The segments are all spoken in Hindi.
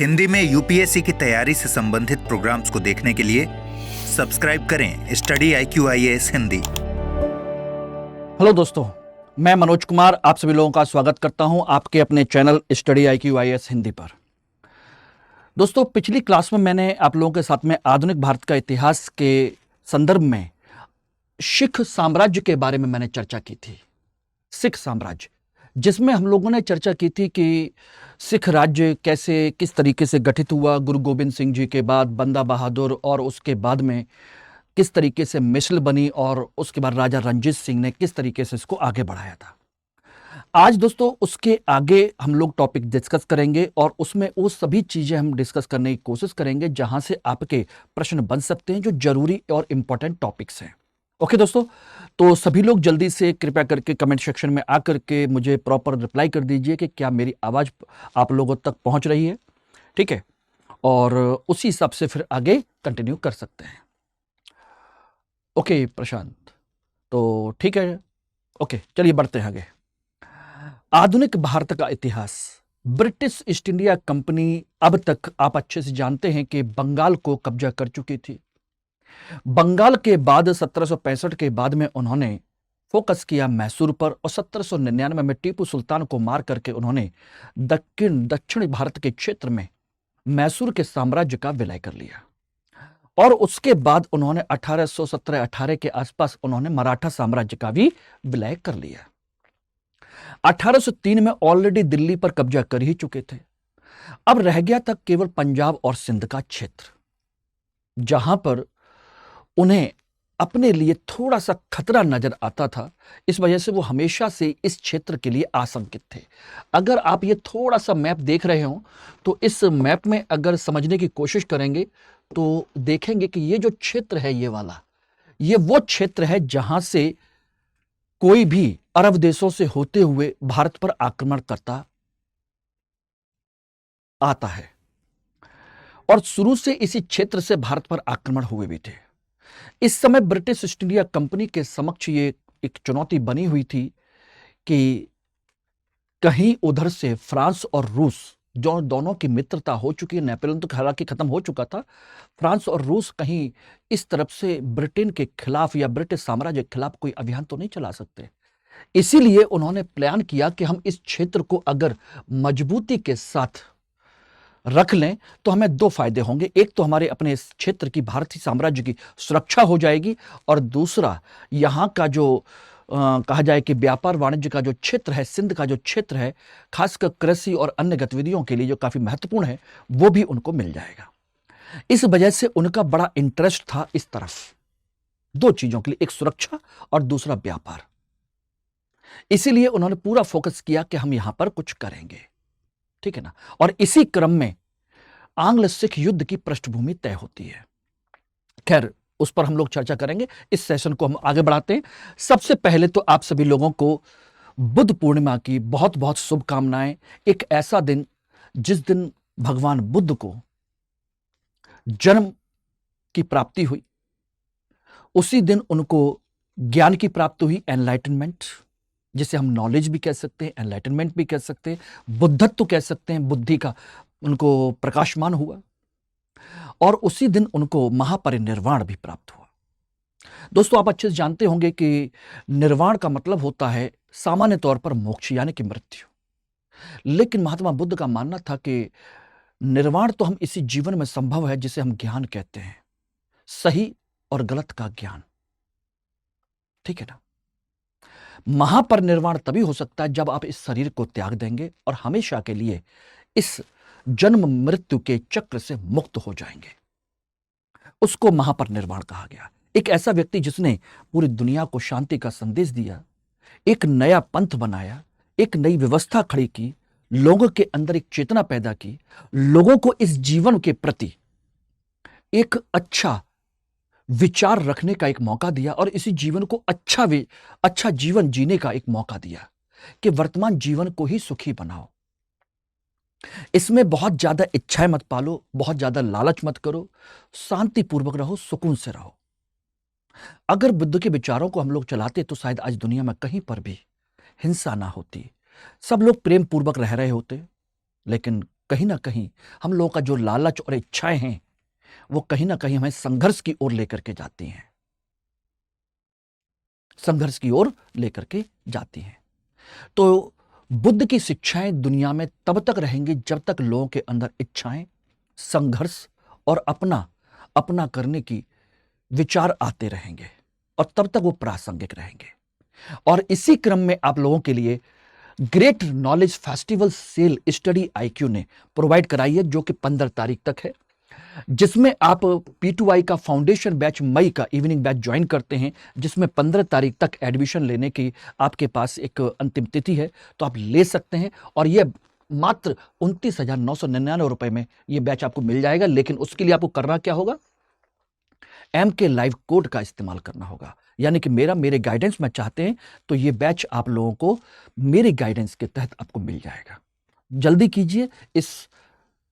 हिंदी में यूपीएससी की तैयारी से संबंधित प्रोग्राम्स को देखने के लिए सब्सक्राइब करें study IQ IAS Hindi. Hello दोस्तों, मैं मनोज कुमार आप सभी लोगों का स्वागत करता हूं आपके अपने channel study IQ IAS Hindi पर। दोस्तों, पिछली क्लास में मैंने आप लोगों के साथ में आधुनिक भारत का इतिहास के संदर्भ में सिख साम्राज्य के बारे में मैंने चर्चा की थी। सिख साम्राज्य, जिसमें हम लोगों ने चर्चा की थी कि सिख राज्य कैसे किस तरीके से गठित हुआ, गुरु गोबिंद सिंह जी के बाद बंदा बहादुर, और उसके बाद में किस तरीके से मिसल बनी, और उसके बाद राजा रणजीत सिंह ने किस तरीके से इसको आगे बढ़ाया था। आज दोस्तों उसके आगे हम लोग टॉपिक डिस्कस करेंगे और उसमें वो सभी चीजें हम डिस्कस करने की कोशिश करेंगे जहां से आपके प्रश्न बन सकते हैं, जो जरूरी और इंपॉर्टेंट टॉपिक्स हैं। ओके दोस्तों, तो सभी लोग जल्दी से कृपया करके कमेंट सेक्शन में आकर के मुझे प्रॉपर रिप्लाई कर दीजिए कि क्या मेरी आवाज आप लोगों तक पहुंच रही है। ठीक है, और उसी हिसाब से फिर आगे कंटिन्यू कर सकते हैं। ओके प्रशांत, तो ठीक है। ओके, चलिए बढ़ते हैं आगे। आधुनिक भारत का इतिहास। ब्रिटिश ईस्ट इंडिया कंपनी अब तक आप अच्छे से जानते हैं कि बंगाल को कब्जा कर चुकी थी। बंगाल के बाद 1765 के बाद में उन्होंने फोकस किया मैसूर पर, और 1799 में टीपू सुल्तान को मार करके उन्होंने दक्षिण भारत के क्षेत्र में मैसूर के साम्राज्य का विलय कर लिया। और उसके बाद उन्होंने 1817-18 के आसपास उन्होंने मराठा साम्राज्य का भी विलय कर लिया। 1803 में ऑलरेडी दिल्ली पर कब्जा कर ही चुके थे। अब रह गया था केवल पंजाब और सिंध का क्षेत्र, जहां पर उन्हें अपने लिए थोड़ा सा खतरा नजर आता था। इस वजह से वो हमेशा से इस क्षेत्र के लिए आशंकित थे। अगर आप ये थोड़ा सा मैप देख रहे हो तो इस मैप में अगर समझने की कोशिश करेंगे तो देखेंगे कि ये जो क्षेत्र है, ये वाला, ये वो क्षेत्र है जहां से कोई भी अरब देशों से होते हुए भारत पर आक्रमण करता आता है, और शुरू से इसी क्षेत्र से भारत पर आक्रमण हुए भी थे। इस समय ब्रिटिश ईस्ट इंडिया कंपनी के समक्ष ये एक चुनौती बनी हुई थी कि कहीं उधर से फ्रांस और रूस, जो दोनों की मित्रता हो चुकी है, नेपोलियन तो हालांकि खत्म हो चुका था, फ्रांस और रूस कहीं इस तरफ से ब्रिटेन के खिलाफ या ब्रिटिश साम्राज्य के खिलाफ कोई अभियान तो नहीं चला सकते। इसीलिए उन्होंने प्लान किया कि हम इस क्षेत्र को अगर मजबूती के साथ रख लें तो हमें दो फायदे होंगे। एक तो हमारे अपने इस क्षेत्र की, भारतीय साम्राज्य की सुरक्षा हो जाएगी, और दूसरा यहां का जो कहा जाए कि व्यापार वाणिज्य का जो क्षेत्र है, सिंध का जो क्षेत्र है, खासकर कृषि और अन्य गतिविधियों के लिए जो काफी महत्वपूर्ण है, वो भी उनको मिल जाएगा। इस वजह से उनका बड़ा इंटरेस्ट था इस तरफ, दो चीजों के लिए, एक सुरक्षा और दूसरा व्यापार। इसीलिए उन्होंने पूरा फोकस किया कि हम यहां पर कुछ करेंगे। ठीक है ना। और इसी क्रम में आंग्ल सिख युद्ध की पृष्ठभूमि तय होती है। खैर, उस पर हम लोग चर्चा करेंगे। इस सेशन को हम आगे बढ़ाते हैं। सबसे पहले तो आप सभी लोगों को बुद्ध पूर्णिमा की बहुत बहुत शुभकामनाएं। एक ऐसा दिन जिस दिन भगवान बुद्ध को जन्म की प्राप्ति हुई, उसी दिन उनको ज्ञान की प्राप्ति हुई, एनलाइटनमेंट, जिसे हम नॉलेज भी कह सकते हैं, एनलाइटनमेंट भी कह सकते हैं, बुद्धत्व कह सकते हैं, बुद्धि का उनको प्रकाशमान हुआ, और उसी दिन उनको महापरिनिर्वाण भी प्राप्त हुआ। दोस्तों, आप अच्छे से जानते होंगे कि निर्वाण का मतलब होता है सामान्य तौर पर मोक्ष, यानी कि मृत्यु। लेकिन महात्मा बुद्ध का मानना था कि निर्वाण तो हम इसी जीवन में संभव है, जिसे हम ज्ञान कहते हैं, सही और गलत का ज्ञान। ठीक है ना। महापरिनिर्वाण तभी हो सकता है जब आप इस शरीर को त्याग देंगे और हमेशा के लिए इस जन्म मृत्यु के चक्र से मुक्त हो जाएंगे। उसको महापरिनिर्वाण कहा गया। एक ऐसा व्यक्ति जिसने पूरी दुनिया को शांति का संदेश दिया, एक नया पंथ बनाया, एक नई व्यवस्था खड़ी की, लोगों के अंदर एक चेतना पैदा की, लोगों को इस जीवन के प्रति एक अच्छा विचार रखने का एक मौका दिया, और इसी जीवन को अच्छा जीवन जीने का एक मौका दिया कि वर्तमान जीवन को ही सुखी बनाओ। इसमें बहुत ज्यादा इच्छाएं मत पालो, बहुत ज्यादा लालच मत करो, शांतिपूर्वक रहो, सुकून से रहो। अगर बुद्ध के विचारों को हम लोग चलाते तो शायद आज दुनिया में कहीं पर भी हिंसा ना होती, सब लोग प्रेम पूर्वक रह रहे होते। लेकिन कहीं ना कहीं हम लोगों का जो लालच और इच्छाएं हैं वो कहीं ना कहीं हमें संघर्ष की ओर लेकर के जाती हैं, संघर्ष की ओर लेकर के जाती हैं। तो बुद्ध की शिक्षाएं दुनिया में तब तक रहेंगी जब तक लोगों के अंदर इच्छाएं, संघर्ष और अपना अपना करने की विचार आते रहेंगे और तब तक वो प्रासंगिक रहेंगे। और इसी क्रम में आप लोगों के लिए great knowledge festival sale study IQ ने प्रोवाइड कराई है, जो कि 15 तारीख तक है, जिसमें आप P2I का फाउंडेशन बैच मई का इवनिंग बैच ज्वाइन करते हैं, जिसमें 15 तारीख तक एडमिशन लेने की आपके पास एक अंतिम तिथि है, तो आप ले सकते हैं। और यह मात्र 29,999 रुपए में यह बैच आपको मिल जाएगा। लेकिन उसके लिए आपको करना क्या होगा, MK लाइव कोड का इस्तेमाल करना होगा, यानी कि मेरे गाइडेंस में चाहते हैं तो ये बैच आप लोगों को मेरे गाइडेंस के तहत आपको मिल जाएगा। जल्दी कीजिए, इस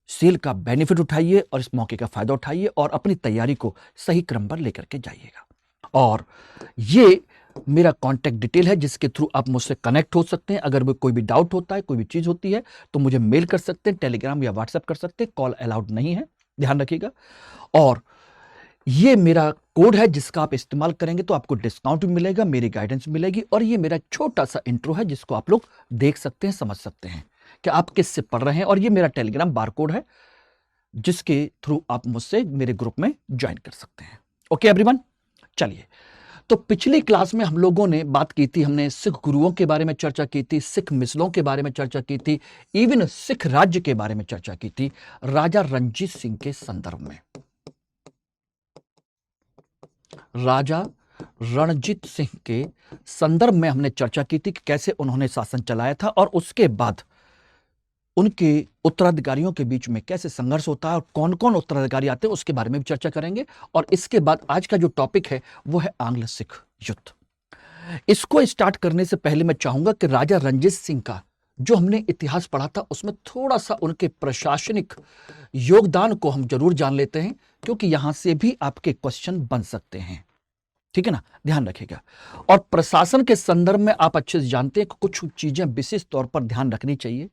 सेल का बेनिफिट उठाइए और इस मौके का फायदा उठाइए और अपनी तैयारी को सही क्रम पर लेकर के जाइएगा। और ये मेरा कांटेक्ट डिटेल है जिसके थ्रू आप मुझसे कनेक्ट हो सकते हैं। अगर कोई भी डाउट होता है, कोई भी चीज होती है, तो मुझे मेल कर सकते हैं, टेलीग्राम या व्हाट्सएप कर सकते हैं। कॉल अलाउड नहीं है, ध्यान रखिएगा। और ये मेरा कोड है जिसका आप इस्तेमाल करेंगे तो आपको डिस्काउंट भी मिलेगा, मेरी गाइडेंस मिलेगी। और ये मेरा छोटा सा इंट्रो है जिसको आप लोग देख सकते हैं, समझ सकते हैं कि आप किससे पढ़ रहे हैं। और ये मेरा टेलीग्राम बारकोड है जिसके थ्रू आप मुझसे मेरे ग्रुप में ज्वाइन कर सकते हैं। ओके एवरीवन, चलिए। तो पिछली क्लास में हम लोगों ने बात की थी, हमने सिख गुरुओं के बारे में चर्चा की थी, सिख मिसलों के बारे में चर्चा की थी, इवन सिख राज्य के बारे में चर्चा की थी राजा रणजीत सिंह के संदर्भ में। राजा रणजीत सिंह के संदर्भ में हमने चर्चा की थी कि कैसे उन्होंने शासन चलाया था और उसके बाद उनके उत्तराधिकारियों के बीच में कैसे संघर्ष होता है और कौन कौन उत्तराधिकारी आते हैं उसके बारे में भी चर्चा करेंगे। और इसके बाद आज का जो टॉपिक है वो है आंग्ल सिख युद्ध। इसको स्टार्ट करने से पहले मैं चाहूंगा कि राजा रणजीत सिंह का जो हमने इतिहास पढ़ा था उसमें थोड़ा सा उनके प्रशासनिक योगदान को हम जरूर जान लेते हैं, क्योंकि यहां से भी आपके क्वेश्चन बन सकते हैं। ठीक है ना, ध्यान रखिएगा। और प्रशासन के संदर्भ में आप अच्छे से जानते हैं कि कुछ चीजें विशेष तौर पर ध्यान रखनी चाहिए।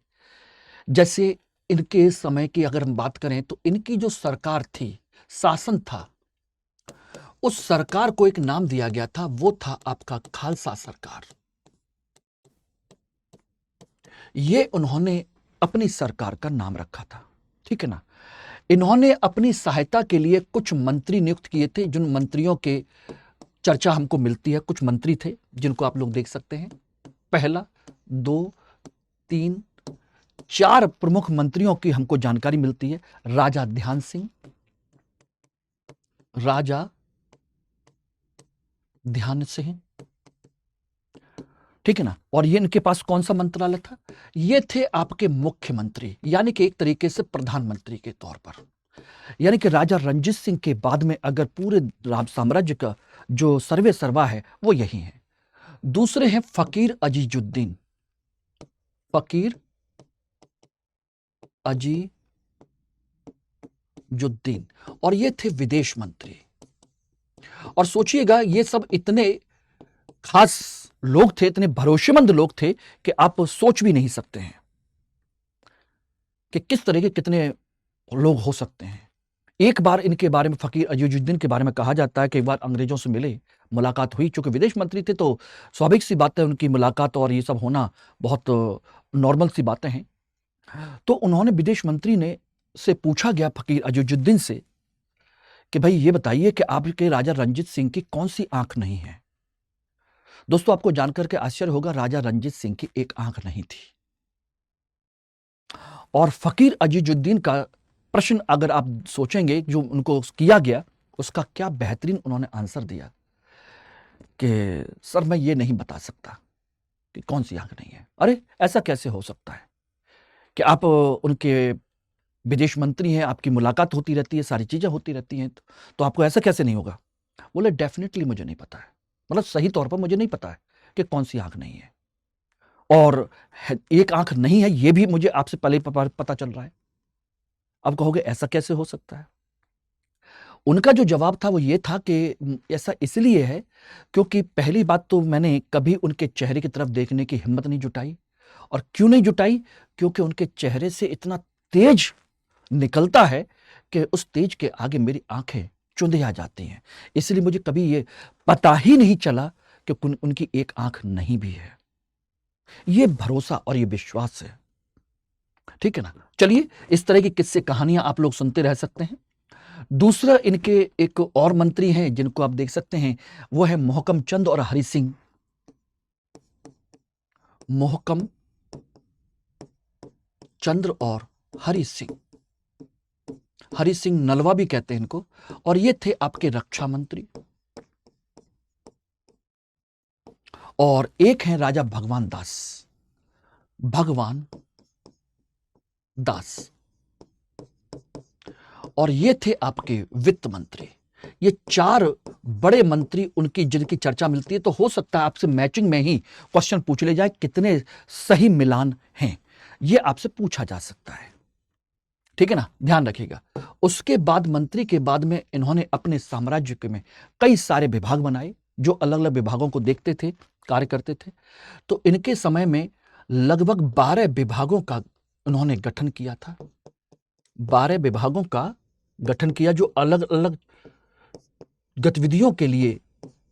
जैसे इनके समय की अगर हम बात करें तो इनकी जो सरकार थी, शासन था, उस सरकार को एक नाम दिया गया था, वो था आपका खालसा सरकार। ये उन्होंने अपनी सरकार का नाम रखा था। ठीक है ना। इन्होंने अपनी सहायता के लिए कुछ मंत्री नियुक्त किए थे, जिन मंत्रियों के चर्चा हमको मिलती है। कुछ मंत्री थे जिनको आप लोग देख सकते हैं। पहला, 2, 3, 4 प्रमुख मंत्रियों की हमको जानकारी मिलती है। राजा ध्यान सिंह, राजा ध्यान सिंह, ठीक है ना। और ये इनके पास कौन सा मंत्रालय था, ये थे आपके मुख्यमंत्री, यानी कि एक तरीके से प्रधानमंत्री के तौर पर। यानी कि राजा रणजीत सिंह के बाद में अगर पूरे राम साम्राज्य का जो सर्वे सर्वा है वो यही है। दूसरे हैं फकीर अजीजुद्दीन, फकीर अजीजुद्दीन, और ये थे विदेश मंत्री। और सोचिएगा, ये सब इतने खास लोग थे, इतने भरोसेमंद लोग थे कि आप सोच भी नहीं सकते हैं कि किस तरह के कितने लोग हो सकते हैं। एक बार इनके बारे में, फकीर अजीजुद्दीन के बारे में कहा जाता है कि एक बार अंग्रेजों से मिले, मुलाकात हुई। चूंकि विदेश मंत्री थे तो स्वाभाविक सी बात है, उनकी मुलाकात और ये सब होना बहुत नॉर्मल सी बातें हैं। तो उन्होंने, विदेश मंत्री ने से पूछा गया फकीर अजीजुद्दीन से कि भाई ये बताइए कि आपके राजा रणजीत सिंह की कौन सी आंख नहीं है। दोस्तों, आपको जानकर के आश्चर्य होगा, राजा रणजीत सिंह की एक आंख नहीं थी। और फकीर अजीजुद्दीन का प्रश्न अगर आप सोचेंगे जो उनको किया गया, उसका क्या बेहतरीन उन्होंने आंसर दिया कि सर मैं ये नहीं बता सकता कि कौन सी आंख नहीं है। अरे ऐसा कैसे हो सकता है कि आप उनके विदेश मंत्री हैं, आपकी मुलाकात होती रहती है, सारी चीजें होती रहती हैं, तो आपको ऐसा कैसे नहीं होगा। बोले डेफिनेटली मुझे नहीं पता है, मतलब सही तौर पर मुझे नहीं पता है कि कौन सी आंख नहीं है। और एक आंख नहीं है ये भी मुझे आपसे पहले पता चल रहा है। अब कहोगे ऐसा कैसे हो सकता है। उनका जो जवाब था वो ये था कि ऐसा इसलिए है क्योंकि पहली बात तो मैंने कभी उनके चेहरे की तरफ देखने की हिम्मत नहीं जुटाई। और क्यों नहीं जुटाई, क्योंकि उनके चेहरे से इतना तेज निकलता है कि उस तेज के आगे मेरी आंखें चुंधिया जाती हैं। इसलिए मुझे कभी ये पता ही नहीं चला कि उनकी एक आंख नहीं भी है। ये भरोसा और ये विश्वास है, ठीक है ना। चलिए, इस तरह की किस्से कहानियां आप लोग सुनते रह सकते हैं। दूसरा, इनके एक और मंत्री हैं जिनको आप देख सकते हैं, वो है मोहकम चंद और हरि सिंह। मोहकम चंद्र और हरि सिंह, हरि सिंह नलवा भी कहते हैं इनको, और ये थे आपके रक्षा मंत्री। और एक हैं राजा भगवान दास, भगवान दास, और ये थे आपके वित्त मंत्री। ये चार बड़े मंत्री उनकी जिनकी चर्चा मिलती है, तो हो सकता है आपसे मैचिंग में ही क्वेश्चन पूछ ले जाए कितने सही मिलान हैं, ये आपसे पूछा जा सकता है, ठीक है ना, ध्यान रखिएगा। उसके बाद मंत्री के बाद में इन्होंने अपने साम्राज्य के में कई सारे विभाग बनाए जो अलग अलग विभागों को देखते थे, कार्य करते थे। तो इनके समय में लगभग 12 विभागों का उन्होंने गठन किया था। 12 विभागों का गठन किया जो अलग अलग गतिविधियों के लिए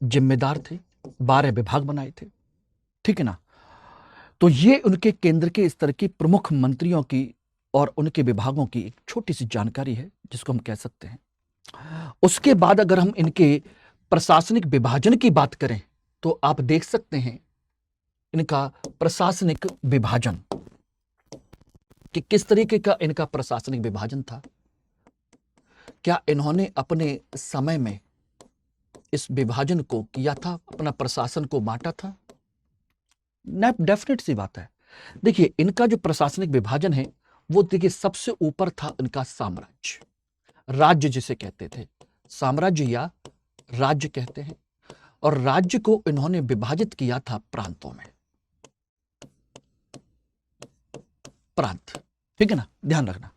जिम्मेदार थे। 12 विभाग बनाए थे, ठीक है ना। तो ये उनके केंद्र के स्तर की प्रमुख मंत्रियों की और उनके विभागों की एक छोटी सी जानकारी है जिसको हम कह सकते हैं। उसके बाद अगर हम इनके प्रशासनिक विभाजन की बात करें तो आप देख सकते हैं इनका प्रशासनिक विभाजन कि किस तरीके का इनका प्रशासनिक विभाजन था। क्या इन्होंने अपने समय में इस विभाजन को किया था, अपना प्रशासन को बांटा था? डेफिनेट सी बात है। देखिए, इनका जो प्रशासनिक विभाजन है वो देखिए सबसे ऊपर था इनका साम्राज्य, राज्य जिसे कहते थे, साम्राज्य या राज्य कहते हैं। और राज्य को इन्होंने विभाजित किया था प्रांतों में, प्रांत, ठीक है ना, ध्यान रखना।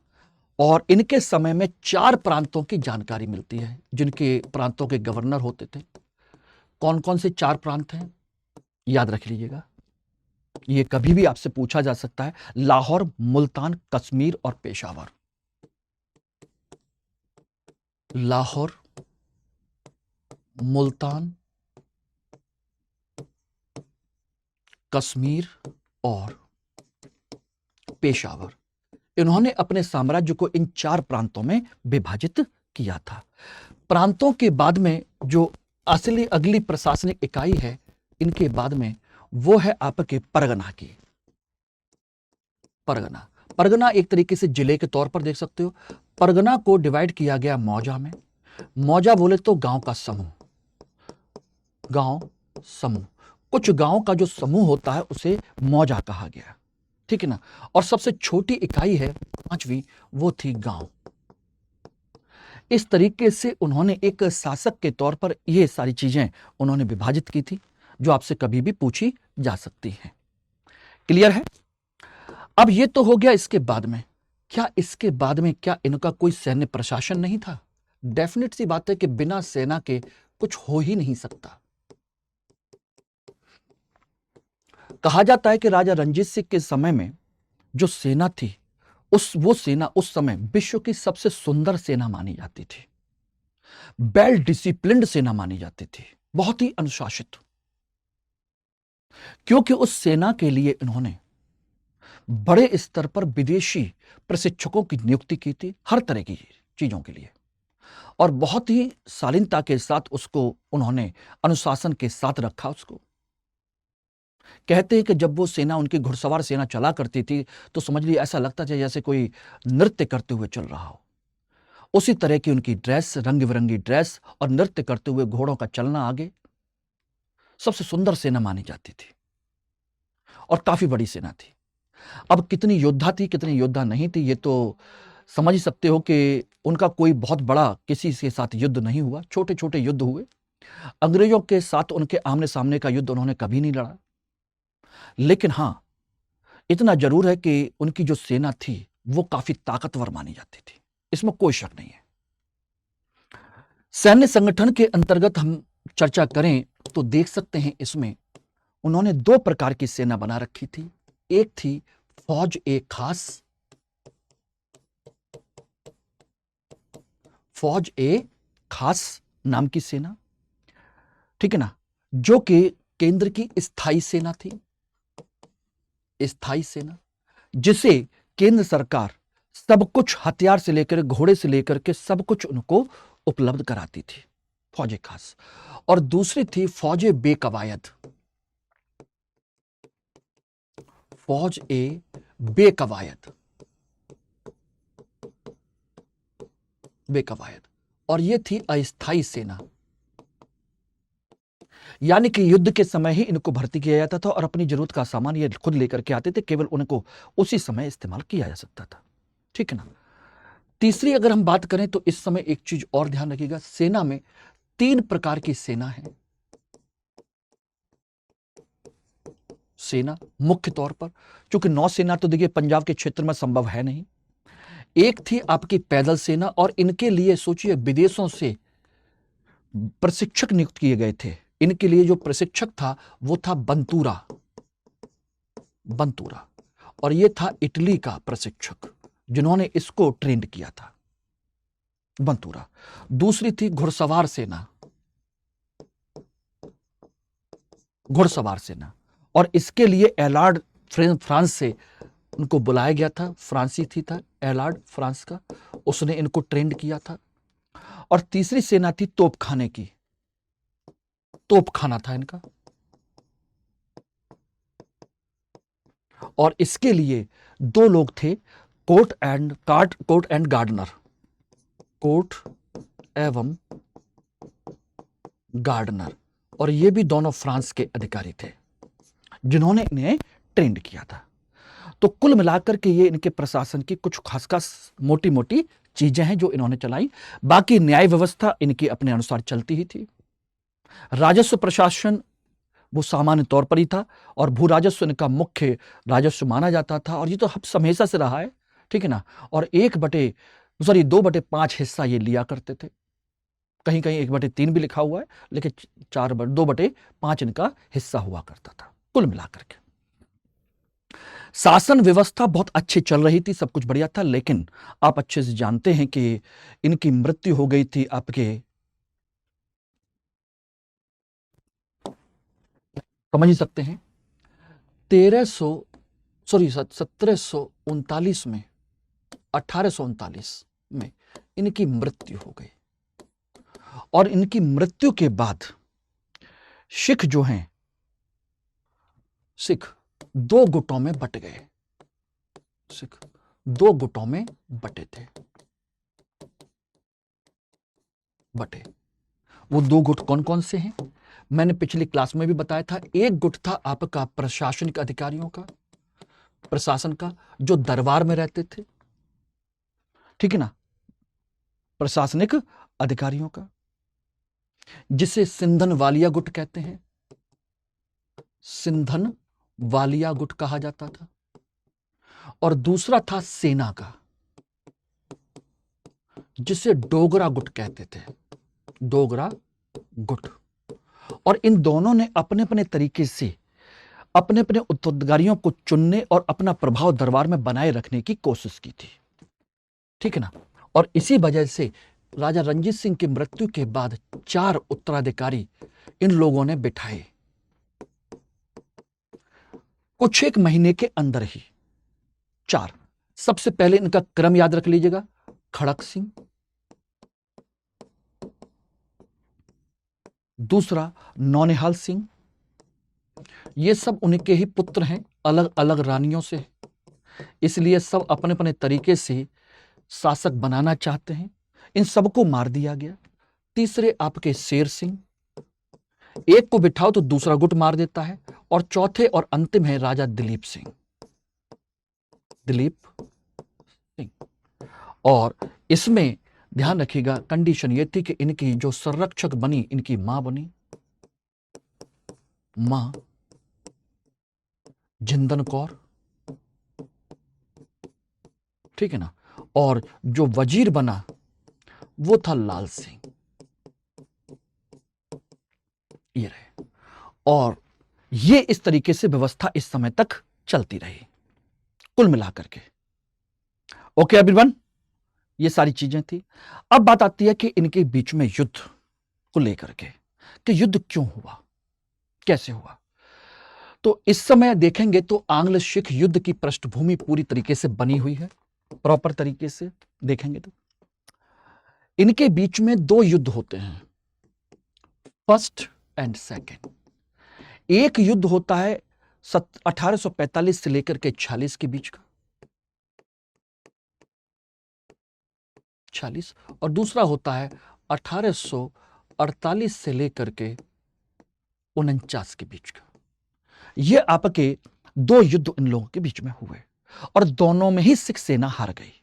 और इनके समय में 4 प्रांतों की जानकारी मिलती है जिनके प्रांतों के गवर्नर होते थे। कौन कौन से 4 प्रांत हैं याद रख लीजिएगा, ये कभी भी आपसे पूछा जा सकता है। लाहौर, मुल्तान, कश्मीर और पेशावर। लाहौर, मुल्तान, कश्मीर और पेशावर। इन्होंने अपने साम्राज्य को इन 4 प्रांतों में विभाजित किया था। प्रांतों के बाद में जो असली अगली प्रशासनिक इकाई है इनके बाद में, वो है आपके परगना की। परगना, परगना एक तरीके से जिले के तौर पर देख सकते हो। परगना को डिवाइड किया गया मौजा में। मौजा बोले तो गांव का समूह, गांव समूह, कुछ गांव का जो समूह होता है उसे मौजा कहा गया, ठीक है ना। और सबसे छोटी इकाई है 5वीं, वो थी गांव। इस तरीके से उन्होंने एक शासक के तौर पर ये सारी चीजें उन्होंने विभाजित की थी जो आपसे कभी भी पूछी जा सकती हैं। क्लियर है? अब ये तो हो गया इसके बाद में। क्या इसके बाद में क्या इनका कोई सैन्य प्रशासन नहीं था? डेफिनेट सी बात है कि बिना सेना के कुछ हो ही नहीं सकता। कहा जाता है कि राजा रंजीत सिंह के समय में जो सेना थी वो सेना उस समय विश्व की सबसे सुंदर सेना मानी जाती थी, वेल डिसिप्लिन्ड सेना मानी जाती थी, बहुत ही अनुशासित। क्योंकि उस सेना के लिए इन्होंने बड़े स्तर पर विदेशी प्रशिक्षकों की नियुक्ति की थी हर तरह की चीजों के लिए, और बहुत ही शालीनता के साथ उसको उन्होंने अनुशासन के साथ रखा उसको। कहते हैं कि जब वो सेना, उनकी घुड़सवार सेना चला करती थी तो समझ लीजिए ऐसा लगता था जैसे कोई नृत्य करते हुए चल रहा हो। उसी तरह की उनकी ड्रेस, रंग बिरंगी ड्रेस और नृत्य करते हुए घोड़ों का चलना आगे, सबसे सुंदर सेना मानी जाती थी और काफी बड़ी सेना थी। अब कितनी योद्धा थी, कितनी योद्धा नहीं थी, ये तो समझ ही सकते हो कि उनका कोई बहुत बड़ा किसी के साथ युद्ध नहीं हुआ, छोटे छोटे युद्ध हुए। अंग्रेजों के साथ उनके आमने सामने का युद्ध उन्होंने कभी नहीं लड़ा। लेकिन हां, इतना जरूर है कि उनकी जो सेना थी वो काफी ताकतवर मानी जाती थी, इसमें कोई शक नहीं है। सैन्य संगठन के अंतर्गत हम चर्चा करें तो देख सकते हैं इसमें उन्होंने 2 प्रकार की सेना बना रखी थी। एक थी फौज ए खास फौज ए खास नाम की सेना, ठीक है ना, जो कि केंद्र की स्थायी सेना थी, स्थायी सेना, जिसे केंद्र सरकार सब कुछ हथियार से लेकर घोड़े से लेकर के सब कुछ उनको उपलब्ध कराती थी, फौज खास। और दूसरी थी फौज बेकवायद, फौज ए बेकवायद, बेकवायद, और यह थी अस्थायी सेना, यानी कि युद्ध के समय ही इनको भर्ती किया जाता था और अपनी जरूरत का सामान ये खुद लेकर के आते थे, केवल उनको उसी समय इस्तेमाल किया जा सकता था, ठीक है ना। तीसरी अगर हम बात करें तो इस समय एक चीज और ध्यान रखिएगा, सेना में 3 प्रकार की सेना है। सेना मुख्य तौर पर, क्योंकि नौसेना तो देखिए पंजाब के क्षेत्र में संभव है नहीं, एक थी आपकी पैदल सेना, और इनके लिए सोचिए विदेशों से प्रशिक्षक नियुक्त किए गए थे। इनके लिए जो प्रशिक्षक था वो था बंतूरा, बंतूरा, और ये था इटली का प्रशिक्षक जिन्होंने इसको ट्रेंड किया था, बंतूरा। दूसरी थी घुड़सवार सेना, घुड़सवार सेना, और इसके लिए एलार्ड फ्रांस से उनको बुलाया गया था, फ्रांसी था एलार्ड फ्रांस का, उसने इनको ट्रेंड किया था। और तीसरी सेना थी तोपखाने की, तोपखाना था इनका, और इसके लिए 2 लोग थे, कोर्ट एंड गार्डनर, कोर्ट एवं गार्डनर, और ये भी दोनों फ्रांस के अधिकारी थे जिन्होंने इन्हें ट्रेंड किया था। तो कुल मिलाकर के ये इनके प्रशासन की कुछ खास खास मोटी मोटी चीजें हैं जो इन्होंने चलाई। बाकी न्याय व्यवस्था इनकी अपने अनुसार चलती ही थी। राजस्व प्रशासन वो सामान्य तौर पर ही था, और भू राजस्व इनका मुख्य राजस्व माना जाता था, और ये तो हमेशा से रहा है, ठीक है ना। और 2/5 हिस्सा ये लिया करते थे, कहीं कहीं 1/3 भी लिखा हुआ है, लेकिन 2/5 इनका हिस्सा हुआ करता था कुल मिलाकर के। शासन व्यवस्था बहुत अच्छी चल रही थी, सब कुछ बढ़िया था, लेकिन आप अच्छे से जानते हैं कि इनकी मृत्यु हो गई थी आपके, समझ ही सकते हैं, 1739 में, 1839 में इनकी मृत्यु हो गई। और इनकी मृत्यु के बाद सिख जो हैं, सिख 2 गुटों में बट गए, सिख 2 गुटों में बटे थे, बटे। वो 2 गुट कौन कौन से हैं मैंने पिछली क्लास में भी बताया था। एक गुट था आपका प्रशासनिक अधिकारियों का, प्रशासन का, जो दरबार में रहते थे, ठीक है ना, प्रशासनिक अधिकारियों का, जिसे सिंधन वालिया गुट कहते हैं, सिंधन वालिया गुट कहा जाता था। और दूसरा था सेना का, जिसे डोगरा गुट कहते थे, डोगरा गुट। और इन दोनों ने अपने अपने तरीके से अपने अपने उत्तराधिकारियों को चुनने और अपना प्रभाव दरबार में बनाए रखने की कोशिश की थी, ठीक है ना। और इसी वजह से राजा रंजीत सिंह की मृत्यु के बाद 4 उत्तराधिकारी इन लोगों ने बिठाए, कुछ एक महीने के अंदर ही 4। सबसे पहले इनका क्रम याद रख लीजिएगा, खड़क सिंह, दूसरा नौनिहाल सिंह, ये सब उनके ही पुत्र हैं, अलग अलग रानियों से, इसलिए सब अपने अपने तरीके से शासक बनाना चाहते हैं, इन सबको मार दिया गया। तीसरे आपके शेर सिंह, एक को बिठाओ तो दूसरा गुट मार देता है। और चौथे और अंतिम है राजा दिलीप सिंह, दिलीप सिंह। और इसमें ध्यान रखिएगा, कंडीशन ये थी कि इनकी जो संरक्षक बनी, इनकी मां बनी, मां जिंदन कौर, ठीक है ना। और जो वजीर बना वो था लाल सिंह, ये रहे। और ये इस तरीके से व्यवस्था इस समय तक चलती रही कुल मिलाकर के। ओके एवरीवन, ये सारी चीजें थी। अब बात आती है कि इनके बीच में युद्ध को लेकर के कि युद्ध क्यों हुआ, कैसे हुआ। तो इस समय देखेंगे तो आंग्ल सिख युद्ध की पृष्ठभूमि पूरी तरीके से बनी हुई है, प्रॉपर तरीके से देखेंगे तो इनके बीच में दो युद्ध होते हैं, फर्स्ट एंड सेकेंड। एक युद्ध होता है 1845 से लेकर के 46 के बीच का, 46, और दूसरा होता है 1848 से लेकर के 49 के बीच का। ये आपके दो युद्ध इन लोगों के बीच में हुए और दोनों में ही सिख सेना हार गई।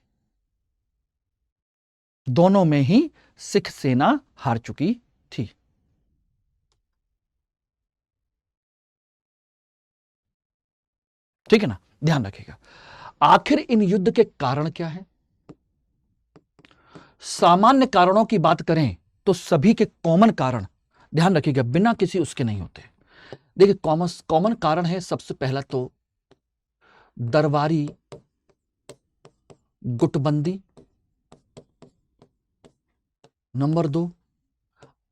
दोनों में ही सिख सेना हार चुकी थी। ठीक है ना, ध्यान रखिएगा। आखिर इन युद्ध के कारण क्या है? सामान्य कारणों की बात करें तो सभी के कॉमन कारण, ध्यान रखिएगा, बिना किसी उसके नहीं होते। देखिए, कॉमन कारण है सबसे पहला तो दरबारी गुटबंदी, नंबर 2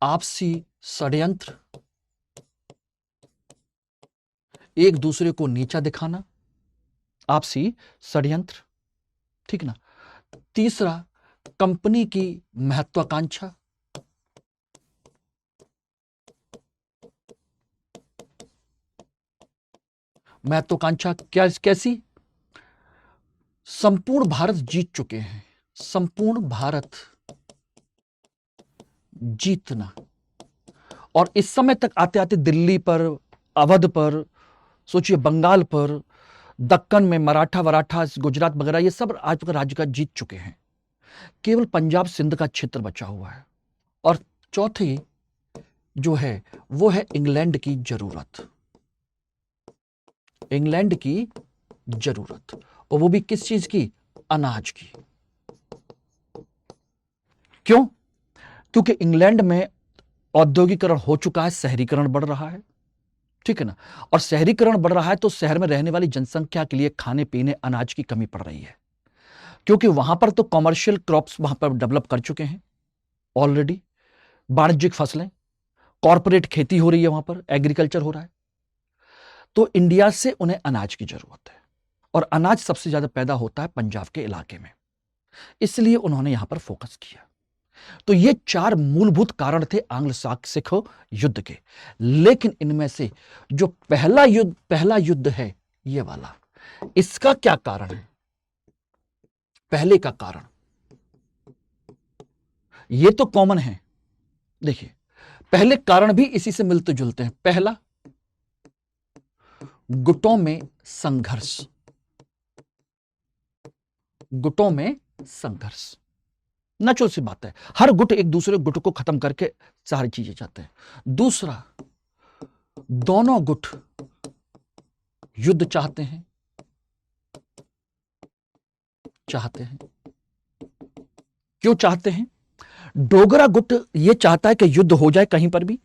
आपसी षड्यंत्र, एक दूसरे को नीचा दिखाना, आपसी षड्यंत्र, ठीक ना। तीसरा कंपनी की महत्वाकांक्षा, महत्वाकांक्षा कैसी? संपूर्ण भारत जीत चुके हैं, संपूर्ण भारत जीतना, और इस समय तक आते आते दिल्ली पर, अवध पर, सोचिए बंगाल पर, दक्कन में मराठा, गुजरात वगैरह, ये सब आज तक राज्य का जीत चुके हैं। केवल पंजाब सिंध का क्षेत्र बचा हुआ है। और चौथी जो है वो है इंग्लैंड की जरूरत, इंग्लैंड की जरूरत, और वो भी किस चीज की? अनाज की। क्यों? क्योंकि इंग्लैंड में औद्योगिकरण हो चुका है, शहरीकरण बढ़ रहा है, ठीक है ना। और शहरीकरण बढ़ रहा है तो शहर में रहने वाली जनसंख्या के लिए खाने पीने अनाज की कमी पड़ रही है, क्योंकि वहां पर तो कॉमर्शियल क्रॉप्स वहां पर डेवलप कर चुके हैं ऑलरेडी, वाणिज्यिक फसलें, कॉर्पोरेट खेती हो रही है, वहां पर एग्रीकल्चर हो रहा है। तो इंडिया से उन्हें अनाज की जरूरत है, और अनाज सबसे ज्यादा पैदा होता है पंजाब के इलाके में, इसलिए उन्होंने यहां पर फोकस किया। तो ये चार मूलभूत कारण थे आंग्ल सिख युद्ध के। लेकिन इनमें से जो पहला युद्ध है ये वाला, इसका क्या कारण है? पहले का कारण ये तो कॉमन है। देखिए, पहले कारण भी इसी से मिलते जुलते हैं। पहला, गुटों में संघर्ष, गुटों में संघर्ष नेचुरल सी बात है, हर गुट एक दूसरे गुट को खत्म करके सारी चीजें चाहते हैं। दूसरा, दोनों गुट युद्ध चाहते हैं, क्यों चाहते हैं? डोगरा गुट यह चाहता है कि युद्ध हो जाए कहीं पर भी,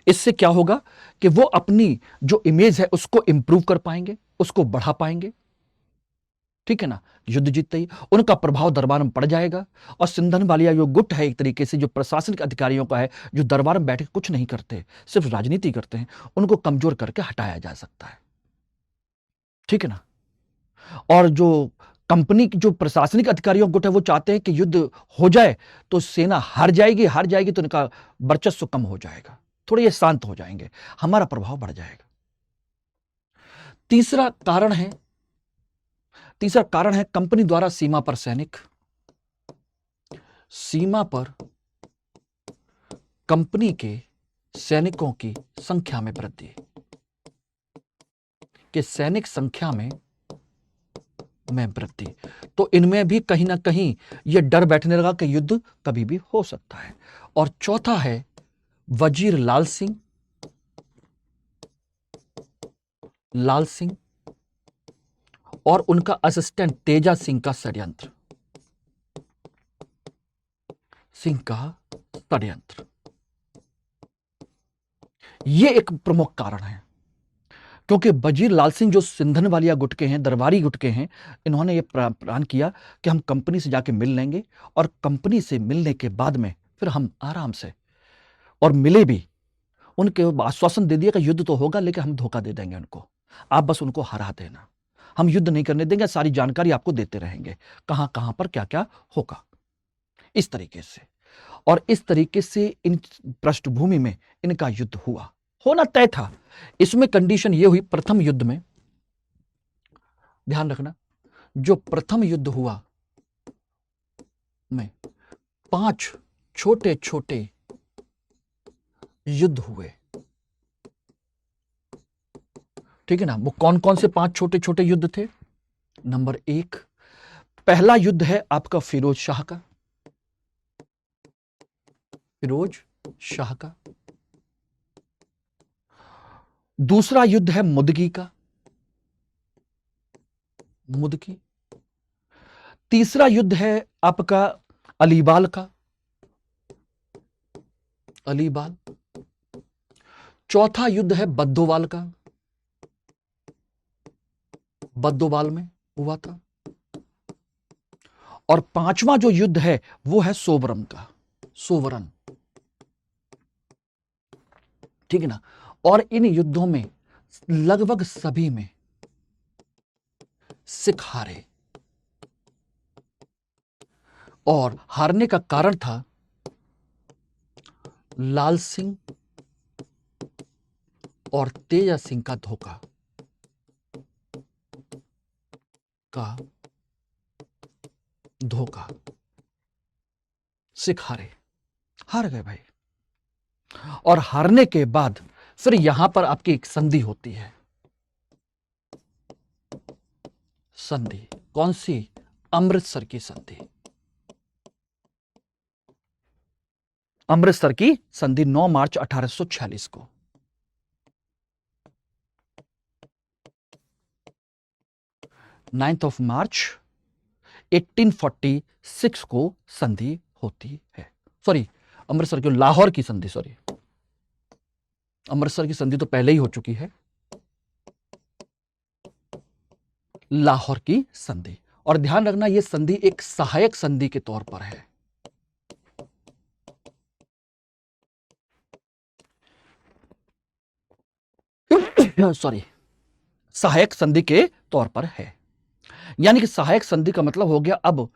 इससे क्या होगा कि वो अपनी जो इमेज है उसको इंप्रूव कर पाएंगे, उसको बढ़ा पाएंगे, ठीक है ना। युद्ध जीतते ही उनका प्रभाव दरबार में पड़ जाएगा। और सिंधन वालिया जो गुट है एक तरीके से, जो प्रशासनिक अधिकारियों का है, जो दरबार में बैठ के कुछ नहीं करते, सिर्फ राजनीति करते हैं, उनको कमजोर करके हटाया जा सकता है, ठीक है ना। और जो कंपनी की जो प्रशासनिक अधिकारियों गुट है वो चाहते हैं कि युद्ध हो जाए तो सेना हार जाएगी तो इनका वर्चस्व कम हो जाएगा, थोड़े ये शांत हो जाएंगे, हमारा प्रभाव बढ़ जाएगा। तीसरा कारण है कंपनी द्वारा सीमा पर सैनिक, सीमा पर कंपनी के सैनिकों की संख्या में वृद्धि, कि सैनिक संख्या में वृद्धि, तो इनमें भी कहीं ना कहीं यह डर बैठने लगा कि युद्ध कभी भी हो सकता है। और चौथा है वजीर लाल सिंह और उनका असिस्टेंट तेजा सिंह का षड्यंत्र, यह एक प्रमुख कारण है। क्योंकि वजीर लाल सिंह जो सिंधन वालिया गुट के हैं, दरबारी गुट के हैं, इन्होंने ये प्लान किया कि हम कंपनी से जाके मिल लेंगे और कंपनी से मिलने के बाद में फिर हम आराम से, और मिले भी, उनके आश्वासन दे दिया कि युद्ध तो होगा लेकिन हम धोखा दे देंगे उनको, आप बस उनको हरा देना, हम युद्ध नहीं करने देंगे, सारी जानकारी आपको देते रहेंगे, कहां कहां पर क्या क्या होगा, इस तरीके से। और इस तरीके से इन पृष्ठभूमि में इनका युद्ध हुआ, होना तय था। इसमें कंडीशन यह हुई, प्रथम युद्ध में ध्यान रखना, जो प्रथम युद्ध हुआ में 5 छोटे छोटे युद्ध हुए, ठीक है ना। वो कौन कौन से 5 छोटे छोटे युद्ध थे? नंबर 1, पहला युद्ध है आपका फिरोज शाह का, फिरोज शाह का। दूसरा युद्ध है मुदगी का, मुदगी। तीसरा युद्ध है आपका अलीबाल का, अलीबाल। चौथा युद्ध है बद्दोवाल का, बद्दोवाल में हुआ था। और 5वां जो युद्ध है वो है सोबरम का, सोवरन, ठीक है ना। और इन युद्धों में लगभग सभी में सिख हारे, और हारने का कारण था लाल सिंह और तेजा सिंह का धोखा, का धोखा। सिख हारे, हार गए भाई। और हारने के बाद फिर यहां पर आपकी एक संधि होती है, संधि। कौन सी? अमृतसर की संधि, अमृतसर की संधि 9 मार्च 1846 को। मार्च 1846 को संधि होती है। सॉरी, अमृतसर की, लाहौर की संधि, सॉरी, अमृतसर की संधि तो पहले ही हो चुकी है, लाहौर की संधि। और ध्यान रखना, यह संधि एक सहायक संधि के तौर पर है, सॉरी, सहायक संधि के तौर पर है। यानी कि सहायक संधि का मतलब हो गया, अब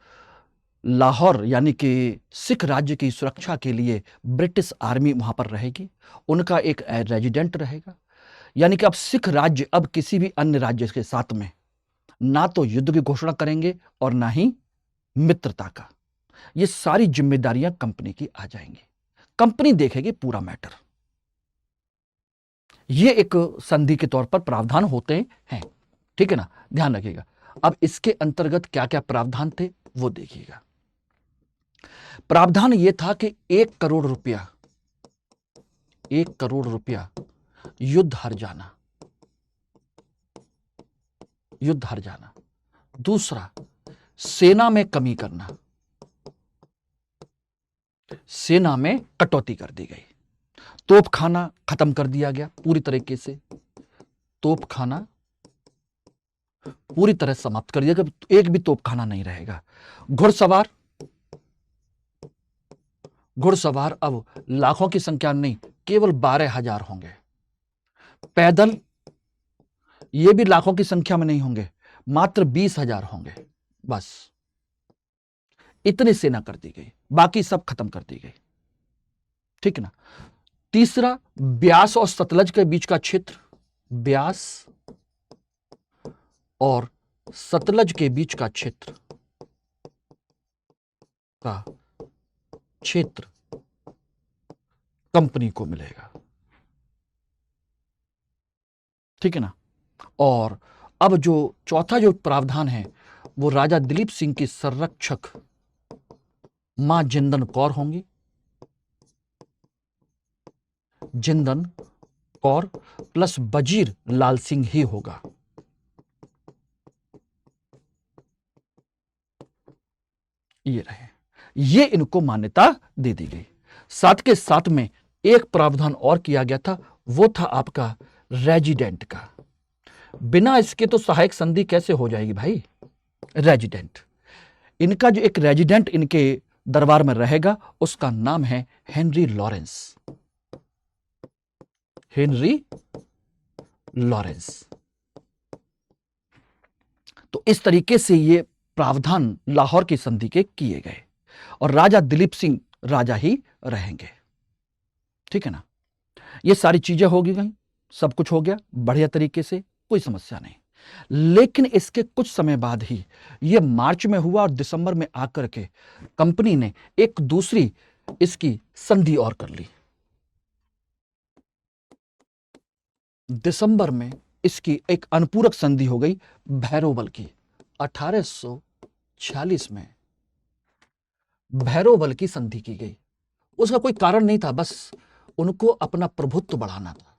लाहौर यानी कि सिख राज्य की सुरक्षा के लिए ब्रिटिश आर्मी वहां पर रहेगी, उनका एक रेजिडेंट रहेगा। यानी कि अब सिख राज्य अब किसी भी अन्य राज्य के साथ में ना तो युद्ध की घोषणा करेंगे और ना ही मित्रता का। ये सारी जिम्मेदारियां कंपनी की आ जाएंगी, कंपनी देखेगी पूरा मैटर। ये एक संधि के तौर पर प्रावधान होते हैं, ठीक है ना, ध्यान रखिएगा। अब इसके अंतर्गत क्या क्या प्रावधान थे वो देखिएगा। प्रावधान यह था कि 1 करोड़ रुपया, 1 करोड़ रुपया युद्ध हार जाना, युद्ध हार जाना। दूसरा, सेना में कमी करना, सेना में कटौती कर दी गई। तोपखाना खत्म कर दिया गया पूरी तरीके से, तोपखाना पूरी तरह समाप्त कर दिया गया, एक भी तोपखाना नहीं रहेगा। घुड़सवार, घुड़सवार अब लाखों की संख्या नहीं, केवल 12,000 होंगे। पैदल, ये भी लाखों की संख्या में नहीं होंगे, मात्र 20,000 होंगे, बस इतनी सेना कर दी गई, बाकी सब खत्म कर दी गई, ठीक ना। तीसरा, ब्यास और सतलज के बीच का क्षेत्र, ब्यास और सतलज के बीच का क्षेत्र कंपनी को मिलेगा, ठीक है ना। और अब जो चौथा जो प्रावधान है वो राजा दिलीप सिंह की संरक्षक मां जिंदन कौर होंगी, जिंदन कौर प्लस वजीर लाल सिंह ही होगा। ये रहे, ये इनको मान्यता दे दी गई। साथ के साथ में एक प्रावधान और किया गया था, वो था आपका रेजिडेंट का, बिना इसके तो सहायक संधि कैसे हो जाएगी भाई? रेजिडेंट, इनका जो एक रेजिडेंट इनके दरबार में रहेगा उसका नाम है हेनरी लॉरेंस। Henry Lawrence. तो इस तरीके से ये प्रावधान लाहौर की संधि के किए गए और राजा दिलीप सिंह राजा ही रहेंगे। ठीक है ना? ये सारी चीजें हो गई, सब कुछ हो गया बढ़िया तरीके से, कोई समस्या नहीं। लेकिन इसके कुछ समय बाद ही यह मार्च में हुआ और दिसंबर में आकर के कंपनी ने एक दूसरी इसकी संधि और कर ली। दिसंबर में इसकी एक अनुपूरक संधि हो गई भैरोवल की। 1846 में भैरोवल की संधि की गई। उसका कोई कारण नहीं था, बस उनको अपना प्रभुत्व बढ़ाना था।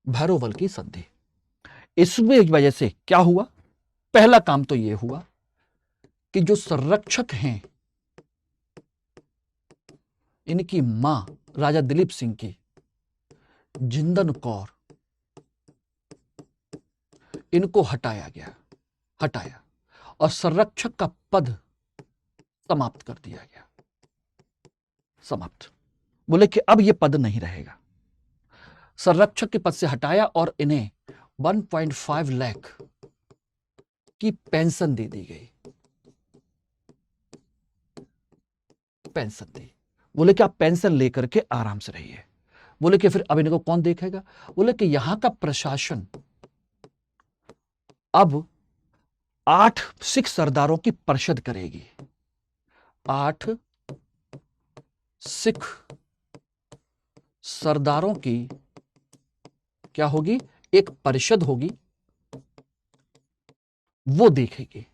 भैरोवल की संधि, इसमें वजह से क्या हुआ? पहला काम तो यह हुआ कि जो संरक्षक हैं, इनकी मां राजा दिलीप सिंह की जिंदन कौर, इनको हटाया और संरक्षक का पद समाप्त कर दिया गया। समाप्त, बोले कि अब यह पद नहीं रहेगा। संरक्षक के पद से हटाया और इन्हें 1.5 लाख की पेंशन दे दी गई। पेंशन दी, बोले कि आप पेंशन लेकर के आराम से रहिए। बोले कि फिर अब इनको कौन देखेगा? बोले कि यहां का प्रशासन अब 8 सिख सरदारों की परिषद करेगी। 8 सिख सरदारों की क्या होगी? एक परिषद होगी, वो देखेगी।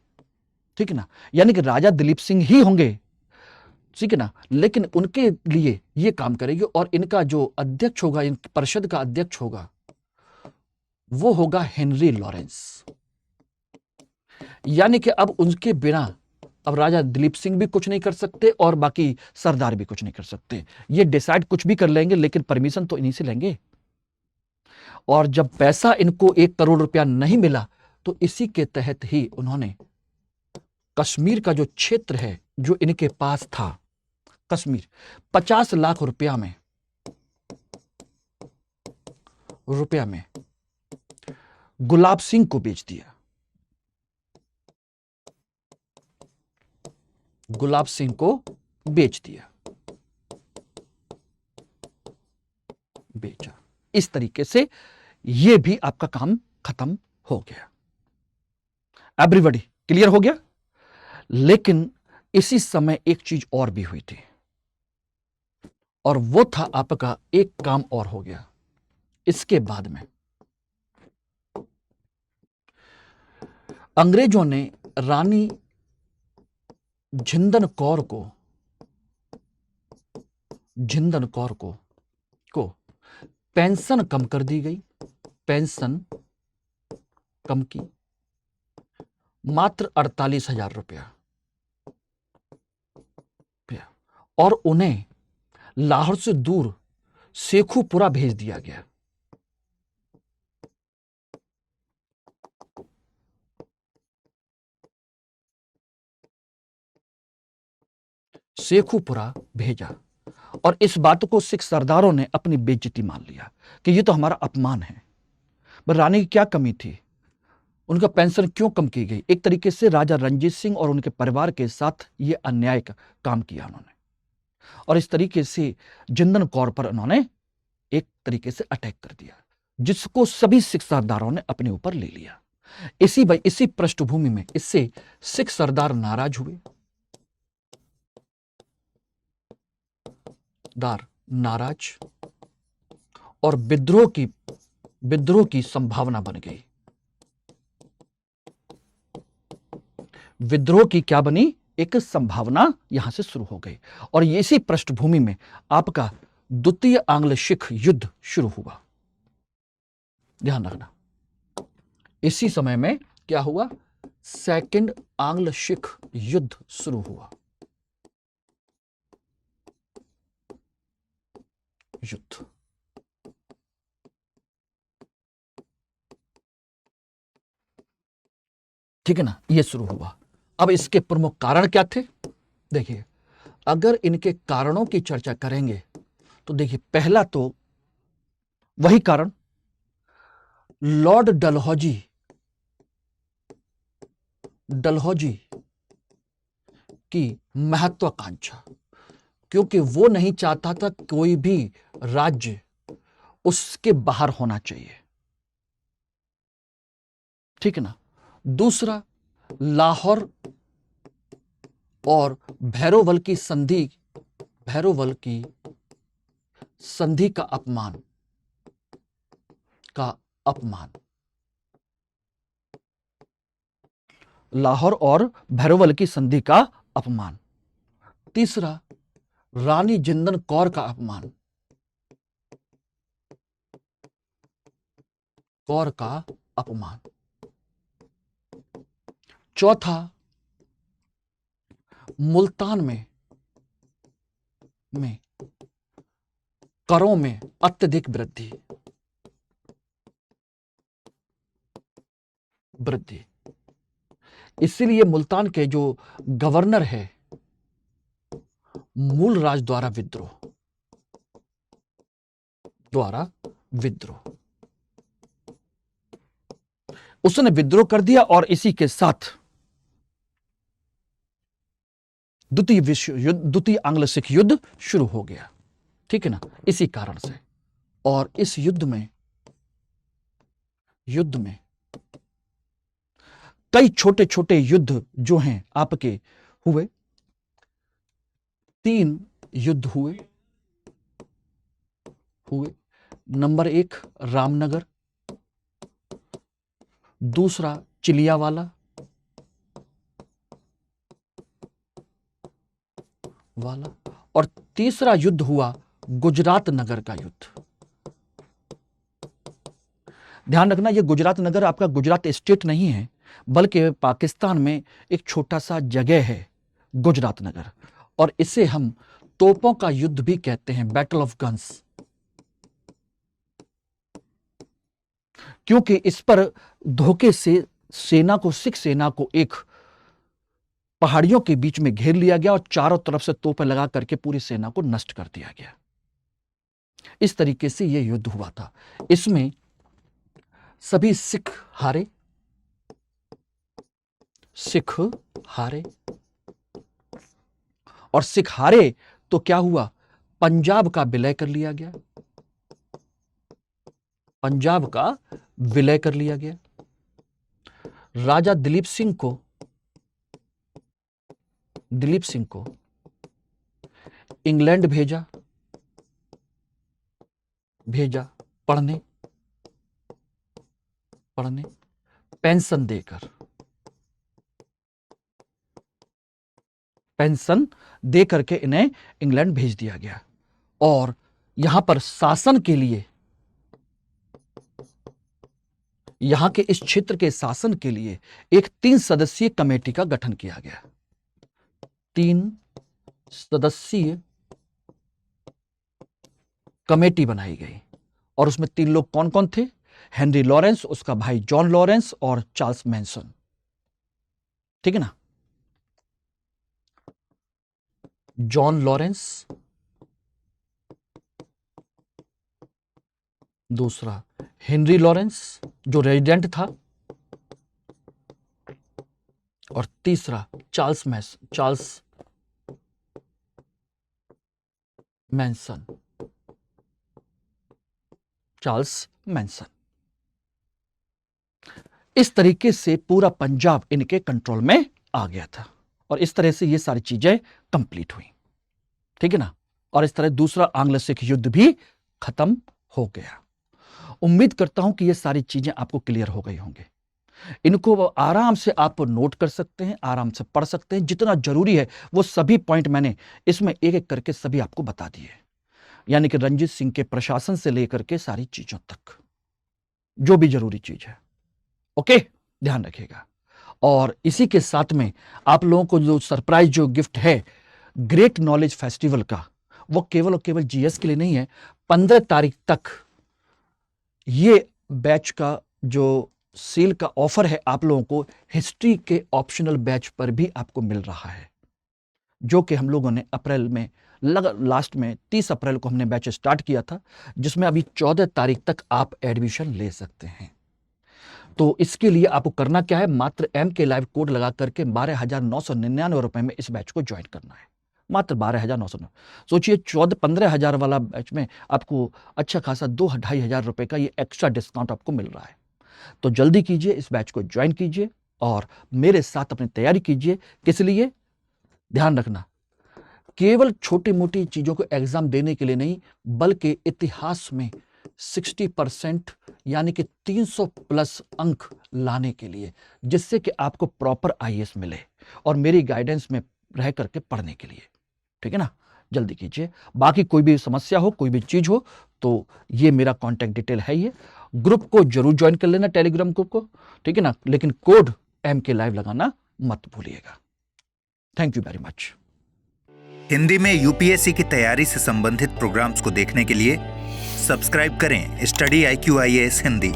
ठीक है ना? यानी कि राजा दिलीप सिंह ही होंगे, ठीक है ना, लेकिन उनके लिए ये काम करेगी और इनका जो अध्यक्ष होगा, इन परिषद का अध्यक्ष होगा, वो होगा हेनरी लॉरेंस। यानी कि अब उनके बिना अब राजा दिलीप सिंह भी कुछ नहीं कर सकते और बाकी सरदार भी कुछ नहीं कर सकते। ये डिसाइड कुछ भी कर लेंगे, लेकिन परमिशन तो इन्हीं से लेंगे। और जब पैसा इनको 1 करोड़ रुपया नहीं मिला, तो इसी के तहत ही उन्होंने कश्मीर का जो क्षेत्र है जो इनके पास था, कश्मीर, 50 लाख रुपया में गुलाब सिंह को बेच दिया। गुलाब सिंह को बेच दिया, बेचा। इस तरीके से यह भी आपका काम खत्म हो गया। एवरीबॉडी क्लियर हो गया? लेकिन इसी समय एक चीज और भी हुई थी, और वो था आपका एक काम और हो गया इसके बाद में। अंग्रेजों ने रानी जिंदन कौर को पेंशन कम कर दी गई। पेंशन कम की, मात्र 48,000 रुपया, और उन्हें लाहौर से दूर शेखुपुरा भेज दिया गया। शेखुपुरा भेजा, और इस बात को सिख सरदारों ने अपनी बेइज्जती मान लिया कि यह तो हमारा अपमान है। पर रानी की क्या कमी थी? उनका पेंशन क्यों कम की गई? एक तरीके से राजा रणजीत सिंह और उनके परिवार के साथ यह अन्याय का काम किया उन्होंने, और इस तरीके से जिंदन कौर पर उन्होंने एक तरीके से अटैक कर दिया, जिसको सभी सिख सरदारों ने अपने ऊपर ले लिया। इसी पृष्ठभूमि में इससे सिख सरदार नाराज हुए, और विद्रोह की संभावना बन गई। विद्रोह की क्या बनी? एक संभावना यहां से शुरू हो गई, और इसी पृष्ठभूमि में आपका द्वितीय आंग्ल सिख युद्ध शुरू हुआ। ध्यान रखना, इसी समय में क्या हुआ? सेकंड आंग्ल सिख युद्ध शुरू हुआ। युद्ध, ठीक है ना, ये शुरू हुआ। अब इसके प्रमुख कारण क्या थे? देखिए, अगर इनके कारणों की चर्चा करेंगे तो देखिए, पहला तो वही कारण, लॉर्ड डलहौजी की महत्वाकांक्षा, क्योंकि वो नहीं चाहता था कोई भी राज्य उसके बाहर होना चाहिए। ठीक है ना। दूसरा, लाहौर और भैरोवल की संधि का अपमान। लाहौर और भैरोवल की संधि का अपमान। तीसरा, रानी जिंदन कौर का अपमान, चौथा, मुल्तान में करों में अत्यधिक वृद्धि। इसीलिए मुल्तान के जो गवर्नर है, मूलराज द्वारा विद्रोह, उसने विद्रोह कर दिया और इसी के साथ द्वितीय आंग्ल सिख युद्ध शुरू हो गया। ठीक है ना, इसी कारण से। और इस युद्ध में कई छोटे छोटे युद्ध जो हैं आपके हुए। 3 युद्ध हुए। नंबर 1 रामनगर, दूसरा चिलियावाला और तीसरा युद्ध हुआ गुजरात नगर का युद्ध। ध्यान रखना, यह गुजरात नगर आपका गुजरात स्टेट नहीं है, बल्कि पाकिस्तान में एक छोटा सा जगह है गुजरात नगर, और इसे हम तोपों का युद्ध भी कहते हैं, बैटल ऑफ गन्स, क्योंकि इस पर धोखे से सिख सेना को एक पहाड़ियों के बीच में घेर लिया गया और चारों तरफ से तोपें लगा करके पूरी सेना को नष्ट कर दिया गया। इस तरीके से यह युद्ध हुआ था। इसमें सभी सिख हारे। और सिख हारे तो क्या हुआ, पंजाब का विलय कर लिया गया। राजा दिलीप सिंह को इंग्लैंड भेजा पढ़ने, पेंशन दे करके इन्हें इंग्लैंड भेज दिया गया। और यहां पर शासन के लिए, यहां के इस क्षेत्र के शासन के लिए एक 3 सदस्यीय कमेटी का गठन किया गया। 3 सदस्यीय कमेटी बनाई गई और उसमें 3 लोग कौन कौन थे? हेनरी लॉरेंस, उसका भाई जॉन लॉरेंस और चार्ल्स मैनसन। ठीक है ना। जॉन लॉरेंस, दूसरा हेनरी लॉरेंस जो रेजिडेंट था, और तीसरा चार्ल्स मैनसन। इस तरीके से पूरा पंजाब इनके कंट्रोल में आ गया था और इस तरह से ये सारी चीजें कंप्लीट हुई। ठीक है ना। और इस तरह दूसरा आंग्ल सिख युद्ध भी खत्म हो गया। उम्मीद करता हूं कि ये सारी चीजें आपको क्लियर हो गई होंगी। इनको आराम से आप नोट कर सकते हैं, आराम से पढ़ सकते हैं। जितना जरूरी है वो सभी पॉइंट मैंने इसमें एक एक करके सभी आपको बता दिए, यानी कि रंजीत सिंह के प्रशासन से लेकर के सारी चीजों तक जो भी जरूरी चीज है। ओके, ध्यान रखिएगा। और इसी के साथ में आप लोगों को जो सरप्राइज जो गिफ्ट है ग्रेट नॉलेज फेस्टिवल का, वो केवल और केवल जीएस के लिए नहीं है। 15 तारीख तक ये बैच का जो सेल का ऑफर है आप लोगों को हिस्ट्री के ऑप्शनल बैच पर भी आपको मिल रहा है, जो कि हम लोगों ने अप्रैल में लास्ट में 30 अप्रैल को हमने बैच स्टार्ट किया था, जिसमें अभी 14 तारीख तक आप एडमिशन ले सकते हैं। तो इसके लिए आपको करना क्या है, मात्र MK लाइव कोड लगा करके 12,999 रुपए में इस बैच को ज्वाइन करना है, मात्र 12,999। सोचिए 15,000 वाला बैच में आपको अच्छा खासा 2-2,500 रुपए का ये एक्स्ट्रा डिस्काउंट आपको मिल रहा है। तो जल्दी कीजिए, इस बैच को ज्वाइन कीजिए और मेरे साथ अपनी तैयारी कीजिए। किस लिए? ध्यान रखना, केवल छोटी मोटी चीजों को एग्जाम देने के लिए नहीं, बल्कि इतिहास में 60% यानी कि 300 प्लस अंक लाने के लिए, जिससे कि आपको प्रॉपर IAS मिले और मेरी गाइडेंस में रह करके पढ़ने के लिए। ठीक है ना? जल्दी कीजिए। बाकी कोई भी समस्या हो, कोई भी चीज हो, तो ये मेरा कॉन्टैक्ट डिटेल है। ये ग्रुप को जरूर ज्वाइन कर लेना, टेलीग्राम ग्रुप को, ठीक है ना? लेकिन कोड MK लाइव लगाना मत भूलिएगा। Thank you very much. Hindi में UPSC की तैयारी से संबंधित प्रोग्राम्स को देखने के लिए सब्सक्राइब करें स्टडी IQ IAS हिंदी।